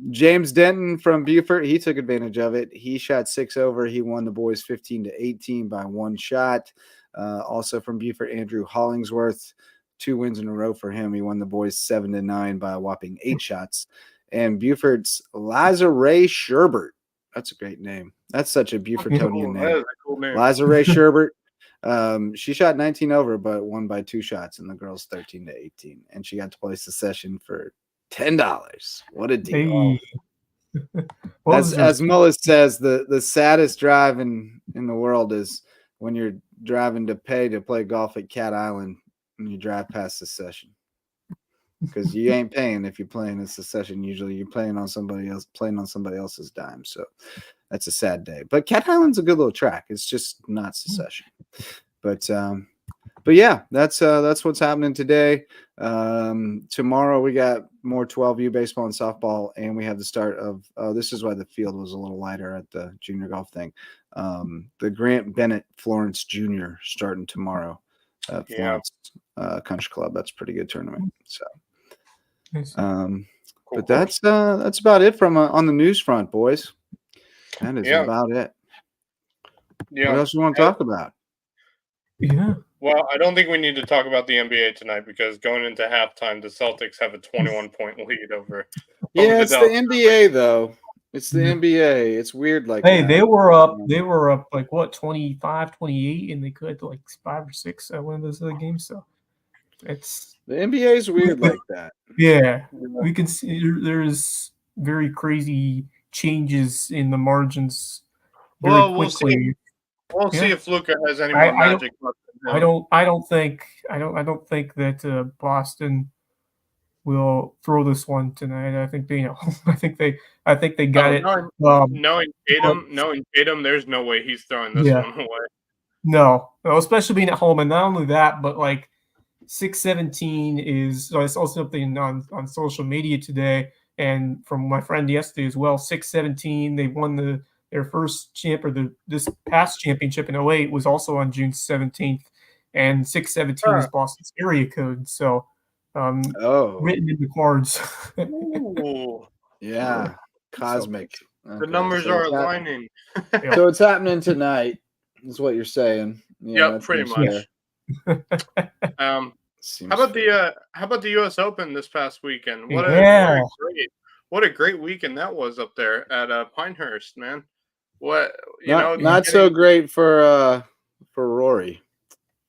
James Denton from Beaufort, he took advantage of it. He shot 6 over. He won the boys 15-18 by 1 shot. Also from Beaufort, Andrew Hollingsworth, 2 wins in a row for him. He won the boys 7-9 by a whopping 8 shots. And Beaufort's Lazare Sherbert. That's a great name. That's such a Beaufortonian name. That is a cool name. Lazare Sherbert. She shot 19 over, but won by 2 shots, and the girls 13-18. And she got to play Secession for $10. What a deal! Hey. As Mullis says, the saddest drive in the world is when you're driving to pay to play golf at Cat Island and you drive past Secession. Because you ain't paying if you're playing in Secession. Usually you're playing on somebody else's dime. So that's a sad day. But Cat Island's a good little track. It's just not Secession. But yeah, that's what's happening today. Tomorrow we got more 12U baseball and softball, and we have the start of this is why the field was a little lighter at the junior golf thing. The Grant Bennett Florence Jr. starting tomorrow at Florence Country Club. That's a pretty good tournament. So but that's about it from on the news front, boys. That is about it. Yeah. What else do you want to talk about? Yeah. Well, I don't think we need to talk about the NBA tonight because going into halftime, the Celtics have a 21-point lead over. It's the NBA though. It's the NBA. It's weird like that. They were up like what 25, 28, and they could like 5 or 6 at one of those other games. So it's the NBA is weird like that. Yeah, we can see there's very crazy changes in the margins very quickly. We'll see if Luka has any more magic left in him. I don't think that Boston will throw this one tonight. I think they got it. Knowing Tatum, there's no way he's throwing this one away. No, especially being at home, and not only that, but like 6-17 is. I saw something on social media today, and from my friend yesterday as well. 6-17, they won their first this past championship in 2008 was also on June 17th, and 617 is Boston's area code. So written in the cards. Ooh, Yeah, cosmic. the numbers are aligning. So it's happening tonight, is what you're saying. Yeah, Yep, pretty much. How about the U.S. Open this past weekend? What a great weekend that was up there at Pinehurst, man. Not so great for Rory.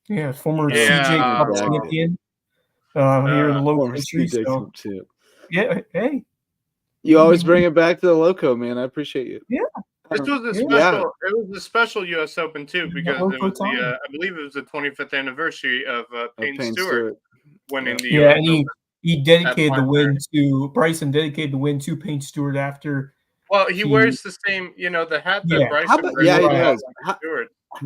Yeah, former CJ Cup champion here in the Low Country. So. Yeah, hey. You always bring it back to the Loco, man. I appreciate you. Yeah. This was a special. It was a special U.S. Open too because it was I believe it was the 25th anniversary of Payne Stewart winning the U.S. and he dedicated the win to Bryson. Dedicated the win to Payne Stewart after. Well, he wears the same, the hat that Bryson. He does.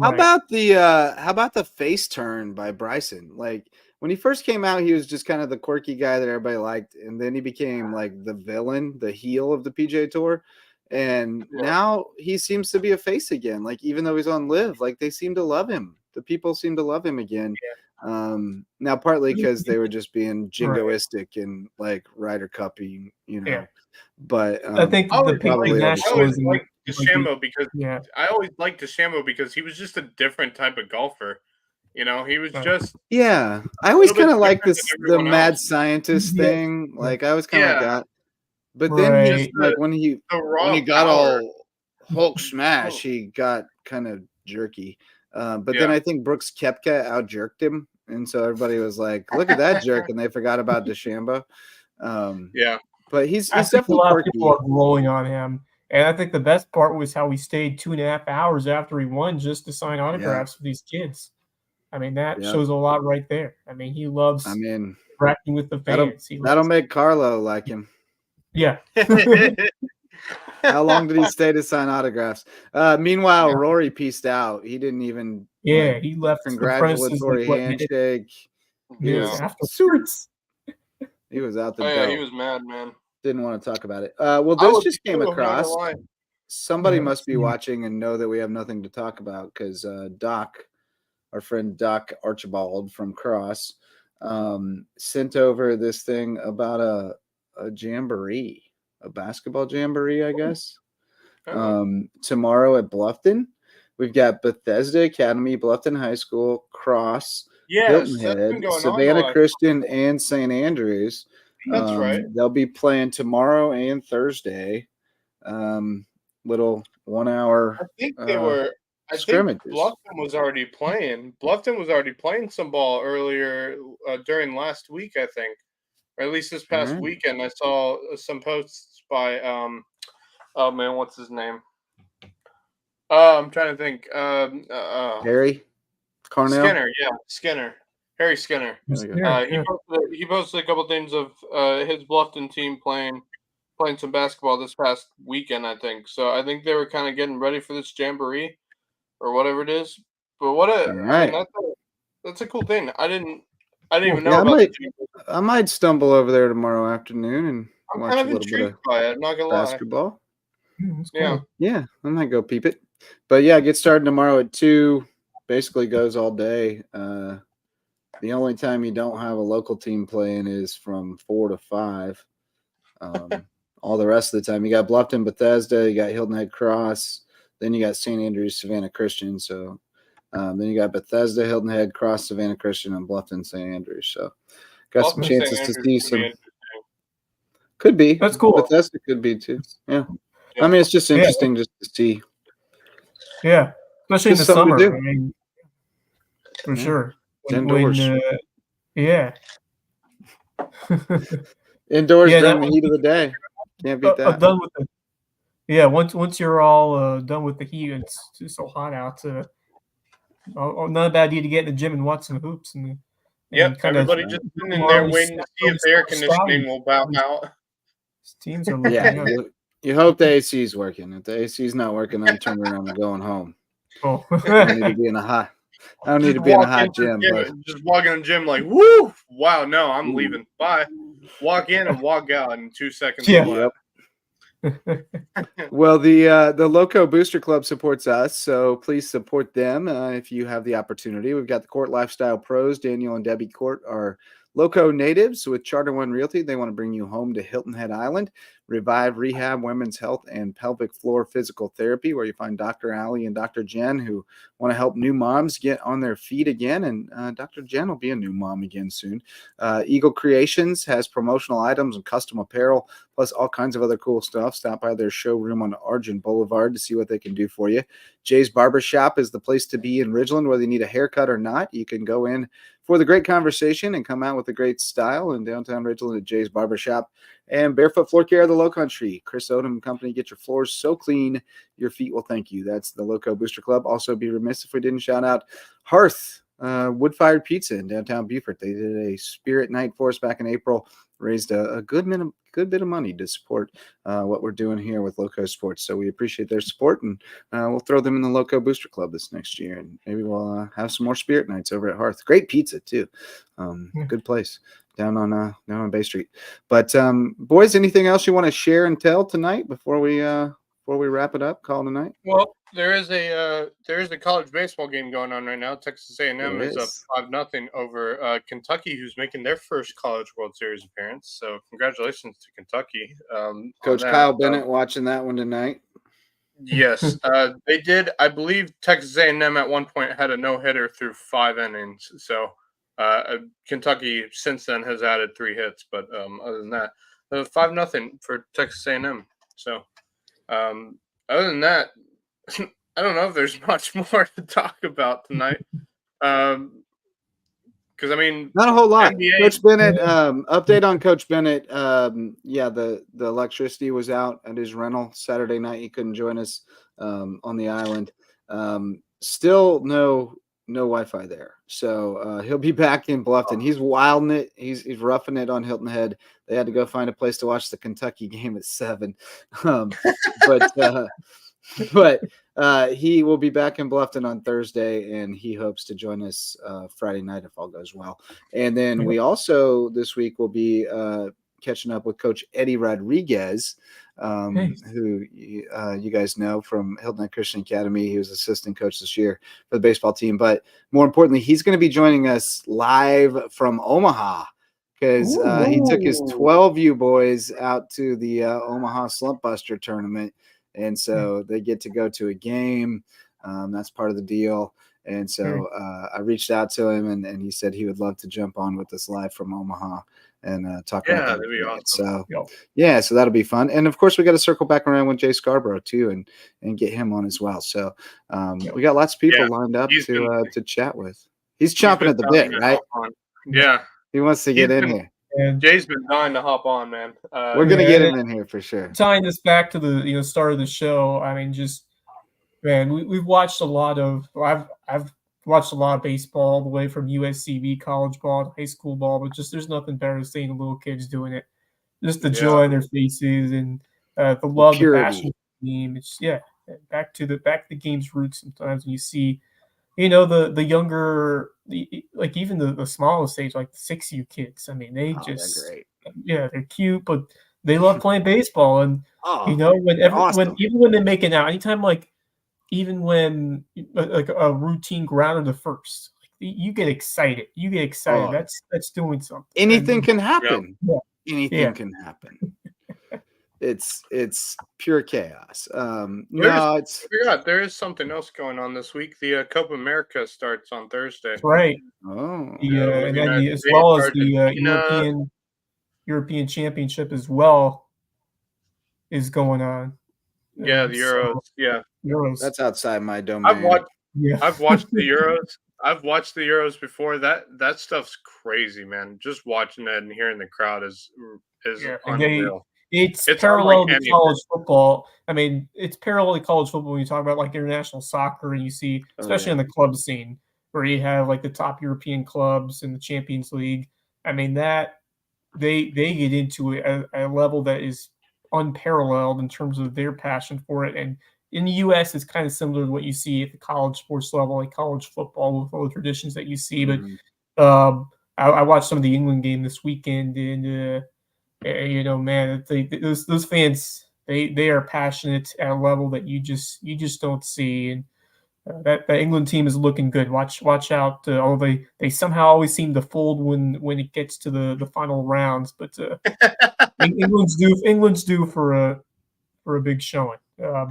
How about the face turn by Bryson? Like when he first came out, he was just kind of the quirky guy that everybody liked, and then he became like the villain, the heel of the PGA Tour. And now he seems to be a face again. Like even though he's on Live, like they seem to love him. The people seem to love him again. Now partly because they were just being jingoistic and like Ryder Cuppy, But I think the probably nationalism like DeChambeau because I always liked DeChambeau because he was just a different type of golfer. He was just I always kind of like the mad scientist thing. Like I was kind of like that. But then he just like when he got all Hulk smash, he got kind of jerky. But then I think Brooks Koepka out-jerked him. And so everybody was like, look at that jerk. And they forgot about DeChambeau. But he's definitely a lot quirky. of people are rolling on him. And I think the best part was how he stayed 2.5 hours after he won just to sign autographs for these kids. I mean, that shows a lot right there. I mean, he loves interacting with the fans. That'll make Carlo like him. Yeah. How long did he stay to sign autographs? Meanwhile, Rory pieced out. He didn't even. He left. Congratulatory handshake. Afterwards. He was out the door. Yeah, he was mad, man. Didn't want to talk about it. Well, this just came across. Somebody must be watching and know that we have nothing to talk about because our friend Doc Archibald from Cross, sent over this thing about a jamboree, a basketball jamboree, I guess. Tomorrow at Bluffton, we've got Bethesda Academy, Bluffton High School, Cross, Hilton Head, Savannah Christian, and St. Andrews. That's right. They'll be playing tomorrow and Thursday. Little 1 hour. I think they were. I think Bluffton was already playing. Bluffton was already playing some ball earlier during last week, I think. Or at least this past weekend, I saw some posts by oh man, what's his name? I'm trying to think. Harry Carnell? Skinner. Harry Skinner. He posted a couple things of his Bluffton team playing some basketball this past weekend, I think. So I think they were kind of getting ready for this jamboree or whatever it is. But that's a cool thing. I didn't even know about it. I might stumble over there tomorrow afternoon and watch kind of a little bit of by it, I'm not gonna basketball. Cool. Yeah, I might go peep it. But yeah, get started tomorrow at 2. Basically goes all day. The only time you don't have a local team playing is from 4 to 5. All the rest of the time, you got Bluffton, Bethesda, you got Hilton Head Cross, then you got St. Andrews, Savannah Christian. So then you got Bethesda, Hilton Head, Cross, Savannah Christian, and Bluffton, St. Andrews. So got some chances to see some. Could be. That's cool. Bethesda could be too. Yeah. I mean, it's just interesting just to see. Yeah, especially in the summer. I mean, for sure. Indoors. Indoors during the heat of the day. Can't beat that. Done with once you're all done with the heat, it's just so hot out. Not a bad idea to get in the gym and watch some hoops. Everybody just sitting in there waiting to see if the air conditioning will bow out. Teams are looking You hope the AC is working. If the AC is not working, I'm turning around and going home. Oh. I don't need to be in a hot. I don't need to be in a hot gym. Just walk in the gym like, woo! Wow, no, I'm leaving. Bye. Walk in and walk out in 2 seconds. Yeah. Well, the Lowco Booster Club supports us, so please support them if you have the opportunity. We've got the Court Lifestyle Pros, Daniel and Debbie Court, our Lowco natives with Charter One Realty, they want to bring you home to Hilton Head Island. Revive Rehab, Women's Health, and Pelvic Floor Physical Therapy, where you find Dr. Allie and Dr. Jen, who want to help new moms get on their feet again. And Dr. Jen will be a new mom again soon. Eagle Creations has promotional items and custom apparel, plus all kinds of other cool stuff. Stop by their showroom on Argent Boulevard to see what they can do for you. Jay's Barbershop is the place to be in Ridgeland, whether you need a haircut or not. You can go in for the great conversation and come out with a great style in downtown Ridgeland at Jay's Barbershop. And Barefoot Floor Care of the Low Country. Chris Odom and company, get your floors so clean your feet will thank you. That's the Lowco Booster Club. Also, be remiss if we didn't shout out Hearth Wood-Fired Pizza in downtown Beaufort. They did a spirit night for us back in April, raised a good bit of money to support what we're doing here with Lowco Sports. So we appreciate their support, and we'll throw them in the Lowco Booster Club this next year, and maybe we'll have some more spirit nights over at Hearth. Great pizza too. Good place down on Bay Street. But boys, anything else you want to share and tell tonight before we wrap it up? Call tonight. Well, there is a college baseball game going on right now. Texas A&M is up 5-0 over Kentucky, who's making their first College World Series appearance. So congratulations to Kentucky. Coach Kyle Bennett watching that one tonight. Yes, they did. I believe Texas A&M at one point had a no-hitter through 5 innings. So Kentucky since then has added 3 hits. But other than that, 5-0 for Texas A&M. So other than that, I don't know if there's much more to talk about tonight. Because I mean, not a whole lot. NBA, Coach Bennett, update on Coach Bennett. The electricity was out at his rental Saturday night. He couldn't join us on the island. Still no Wi-Fi there. So he'll be back in Bluffton. He's wilding it. He's roughing it on Hilton Head. They had to go find a place to watch the Kentucky game at 7. But he will be back in Bluffton on Thursday, and he hopes to join us Friday night if all goes well. And then we also this week will be catching up with Coach Eddie Rodriguez, who you guys know from Hilton Head Christian Academy. He was assistant coach this year for the baseball team. But more importantly, he's going to be joining us live from Omaha, because he took his 12U boys out to the Omaha Slump Buster tournament. And so they get to go to a game. That's part of the deal. And so I reached out to him, and he said he would love to jump on with us live from Omaha and talk about that. That'd be awesome. So, so that'll be fun. And, of course, we got to circle back around with Jay Scarborough, too, and get him on as well. So we got lots of people lined up to chat with. He's chomping at the bit, right? Yeah. He wants to get in here. And Jay's been dying to hop on, man. We're gonna get him in here for sure. Tying this back to the start of the show, I mean, we've watched a lot of. I've watched a lot of baseball all the way from USCB college ball to high school ball, but just there's nothing better than seeing the little kids doing it. Just the joy in their faces and the love, the passion for the game. It's back to the game's roots. Sometimes when you see, the younger, like even the smallest age, like the 6U kids. I mean, they're great. They're cute, but they love playing baseball. And when they make it out, anytime even when like a routine ground to first, you get excited. That's doing something. Anything can happen. Yeah. Anything can happen. It's pure chaos. There is something else going on this week. The Copa America starts on Thursday. Right. Oh. And then as well as the European Championship as well is going on. Yeah, the Euros. Euros. That's outside my domain. I've watched the Euros. I've watched the Euros before. That stuff's crazy, man. Just watching it and hearing the crowd is unreal. It's parallel to college football. I mean, it's parallel to college football when you talk about like international soccer, and you see, especially in the club scene, where you have like the top European clubs in the Champions League. I mean, that they get into it at a level that is unparalleled in terms of their passion for it. And in the U.S., it's kind of similar to what you see at the college sports level, like college football with all the traditions that you see. Mm-hmm. But I watched some of the England game this weekend, and man, those fans, they are passionate at a level that you just don't see. And that England team is looking good. Watch out! They somehow always seem to fold when it gets to the final rounds, but England's due for a big showing. So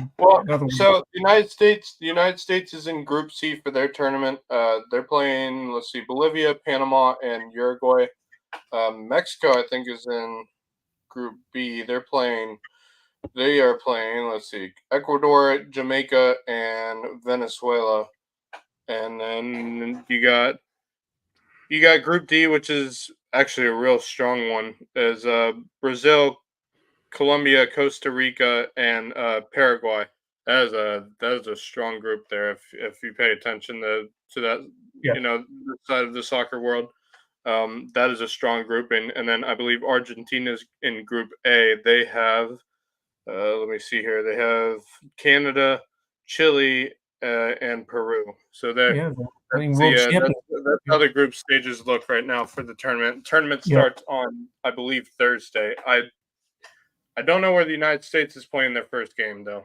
the United States is in Group C for their tournament. They're playing, let's see, Bolivia, Panama, and Uruguay. Mexico, I think, is in Group B. They are playing, let's see, Ecuador, Jamaica, and Venezuela. And then you got Group D, which is actually a real strong one. Is Brazil, Colombia, Costa Rica, and Paraguay. That is a strong group there. If you pay attention to that, the side of the soccer world. That is a strong group, and then I believe Argentina's in Group A. They have, let me see here. They have Canada, Chile, and Peru. So that's how the group stages look right now for the tournament. Tournament starts on, I believe, Thursday. I don't know where the United States is playing their first game though.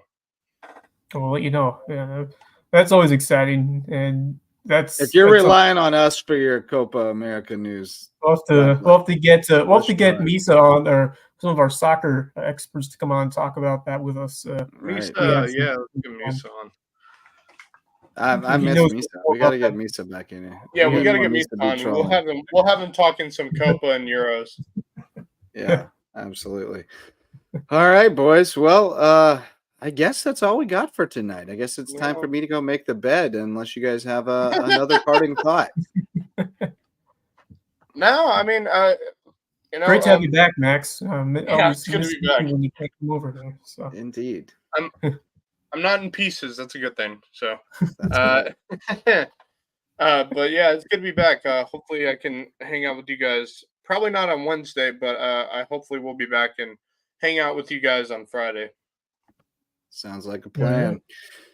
I'll let you know. Yeah, that's always exciting, and if you're relying on us for your Copa America news, we'll have to get Misa on, or some of our soccer experts to come on and talk about that with us. Misa, let's get Misa on. I miss Misa. We got to get Misa back in here. Yeah, we got to get Misa on. We'll have him talking some Copa and Euros. Yeah, absolutely. All right, boys. Well, I guess that's all we got for tonight. I guess it's time for me to go make the bed, unless you guys have another parting thought. No, I mean, great to have you back, Max. It's good to be back. When you take him over there, so. Indeed. I'm not in pieces. That's a good thing. So, but yeah, it's good to be back. Hopefully, I can hang out with you guys. Probably not on Wednesday, but I hopefully we'll be back and hang out with you guys on Friday. Sounds like a plan. Yeah.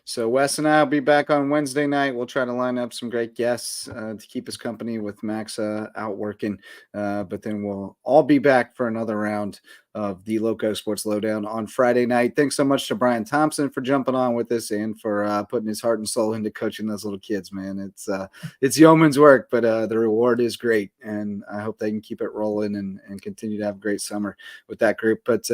So Wes and I will be back on Wednesday night. We'll try to line up some great guests to keep us company with Max out working. But then we'll all be back for another round of the Loco Sports Lowdown on Friday night. Thanks so much to Brian Thompson for jumping on with us and for putting his heart and soul into coaching those little kids, man. It's yeoman's work, but the reward is great. And I hope they can keep it rolling and continue to have a great summer with that group. But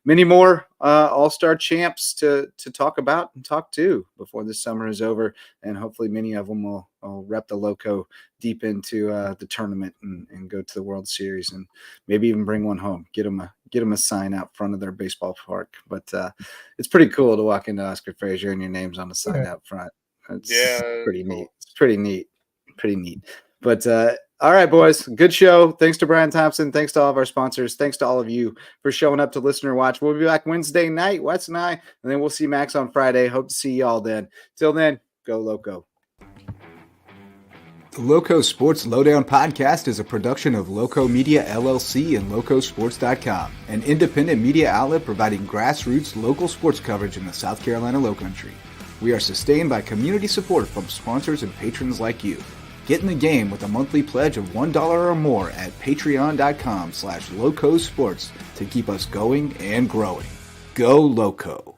many more all-star champs to talk about and talk to before this summer is over. And hopefully many of them will rep the Loco deep into the tournament and go to the World Series and maybe even bring one home. Get them a sign out front of their baseball park. But it's pretty cool to walk into Oscar Frazier and your name's on the sign out front. It's pretty neat. It's pretty neat. But all right, boys, good show. Thanks to Brian Thompson. Thanks to all of our sponsors. Thanks to all of you for showing up to listen or watch. We'll be back Wednesday night, Wes and I, and then we'll see Max on Friday. Hope to see y'all then. Till then, go Loco. The Loco Sports Lowdown podcast is a production of Lowco Media LLC and LowcoSports.com, an independent media outlet providing grassroots local sports coverage in the South Carolina Lowcountry. We are sustained by community support from sponsors and patrons like you. Get in the game with a monthly pledge of $1 or more at patreon.com/LowcoSports to keep us going and growing. Go Loco.